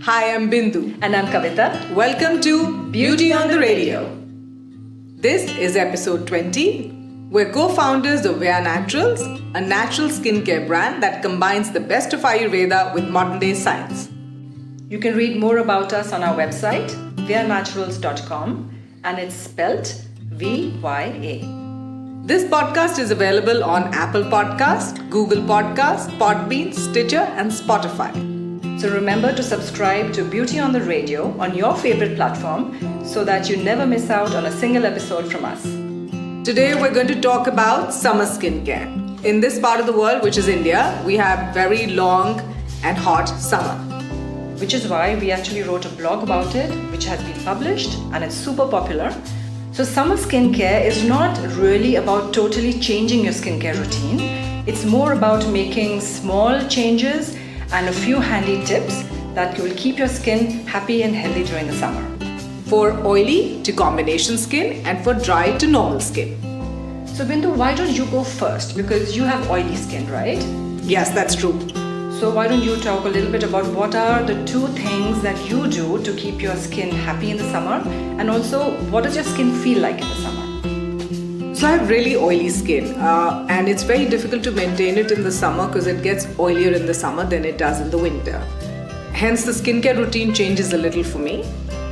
Hi, I'm Bindu. And I'm Kavita. Welcome to Beauty on the Radio. This is episode 20. We're co-founders of Vya Naturals, a natural skincare brand that combines the best of Ayurveda with modern-day science. You can read more about us on our website, vyanaturals.com, and it's spelt V-Y-A. This podcast is available on Apple Podcast, Google Podcast, Podbean, Stitcher, and Spotify. So remember to subscribe to Beauty on the Radio on your favorite platform so that you never miss out on a single episode from us. Today we're going to talk about summer skincare. In this part of the world, which is India, we have very long and hot summer. Which is why we actually wrote a blog about it, which has been published and it's super popular. So summer skincare is not really about totally changing your skincare routine. It's more about making small changes and a few handy tips that will keep your skin happy and healthy during the summer. For oily to combination skin and for dry to normal skin. So Bindu, why don't you go first? Because you have oily skin, right? Yes, that's true. So why don't you talk a little bit about what are the two things that you do to keep your skin happy in the summer, and also what does your skin feel like in the summer? So I have really oily skin and it's very difficult to maintain it in the summer because it gets oilier in the summer than it does in the winter. Hence the skincare routine changes a little for me.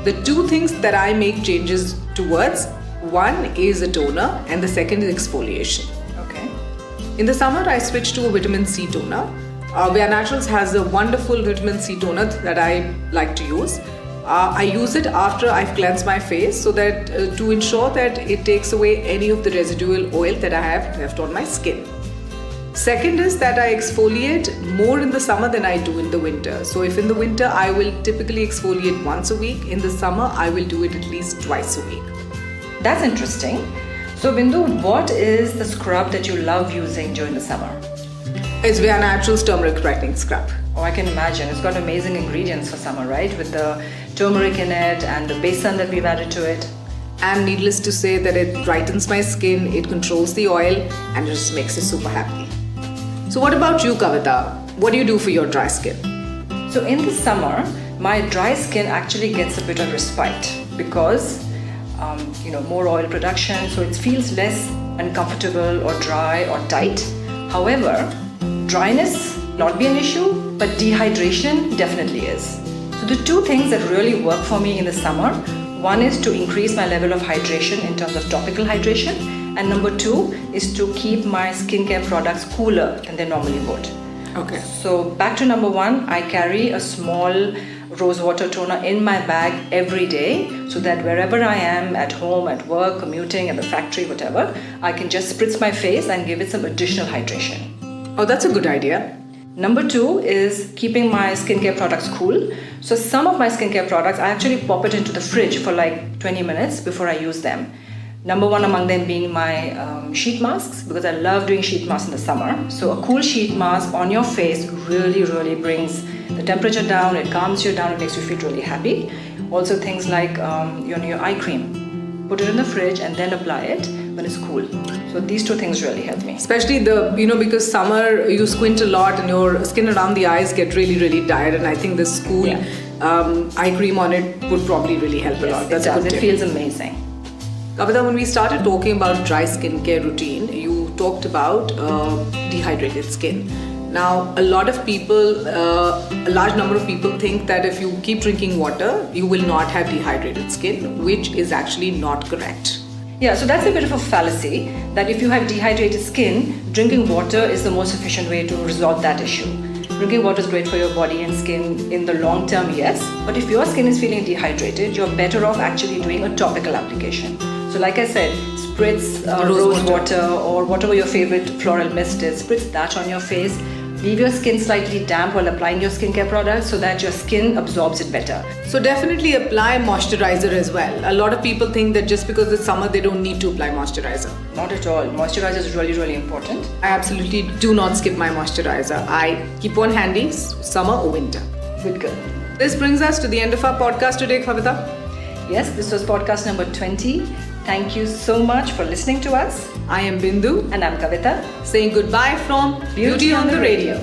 The two things that I make changes towards, one is a toner and the second is exfoliation. Okay. In the summer I switch to a vitamin C toner. Vya Naturals has a wonderful vitamin C toner that I like to use. I use it after I've cleansed my face so that to ensure that it takes away any of the residual oil that I have left on my skin. Second is that I exfoliate more in the summer than I do in the winter. So if in the winter I will typically exfoliate once a week, in the summer I will do it at least twice a week. That's interesting. So Bindu, what is the scrub that you love using during the summer? It's Vya Naturals Turmeric Brightening Scrub. Oh, I can imagine. It's got amazing ingredients for summer, right? With the turmeric in it and the besan that we've added to it. And needless to say that it brightens my skin, it controls the oil, and it just makes it super happy. So what about you, Kavita? What do you do for your dry skin? So in the summer, my dry skin actually gets a bit of respite because, more oil production, so it feels less uncomfortable or dry or tight. However, dryness not be an issue, but dehydration definitely is. So the two things that really work for me in the summer, one is to increase my level of hydration in terms of topical hydration, and number two is to keep my skincare products cooler than they normally would. Okay. So back to number one, I carry a small rose water toner in my bag every day so that wherever I am, at home, at work, commuting, at the factory, whatever, I can just spritz my face and give it some additional hydration. Oh, that's a good idea. Number two is keeping my skincare products cool. So some of my skincare products, I actually pop it into the fridge for like 20 minutes before I use them. Number one among them being my sheet masks, because I love doing sheet masks in the summer. So a cool sheet mask on your face really brings the temperature down, it calms you down, it makes you feel really happy. Also things like your eye cream. Put it in the fridge and then apply it when it's cool. So these two things really help me. Especially because summer you squint a lot and your skin around the eyes get really tired, and I think this cool eye cream on it would probably really help a lot. That's a good tip. It feels amazing. Kavita, when we started talking about dry skincare routine, you talked about dehydrated skin. Now, a large number of people think that if you keep drinking water, you will not have dehydrated skin, which is actually not correct. Yeah, so that's a bit of a fallacy that if you have dehydrated skin, drinking water is the most efficient way to resolve that issue. Drinking water is great for your body and skin in the long term, yes, but if your skin is feeling dehydrated, you're better off actually doing a topical application. So like I said, spritz rose water or whatever your favorite floral mist is, spritz that on your face. Leave your skin slightly damp while applying your skincare products so that your skin absorbs it better. So definitely apply moisturizer as well. A lot of people think that just because it's summer, they don't need to apply moisturizer. Not at all. Moisturizer is really important. I absolutely do not skip my moisturizer. I keep one handy, summer or winter. Good girl. This brings us to the end of our podcast today, Kavita. Yes, this was podcast number 20. Thank you so much for listening to us. I am Bindu. And I'm Kavita. Saying goodbye from Beauty on the Radio.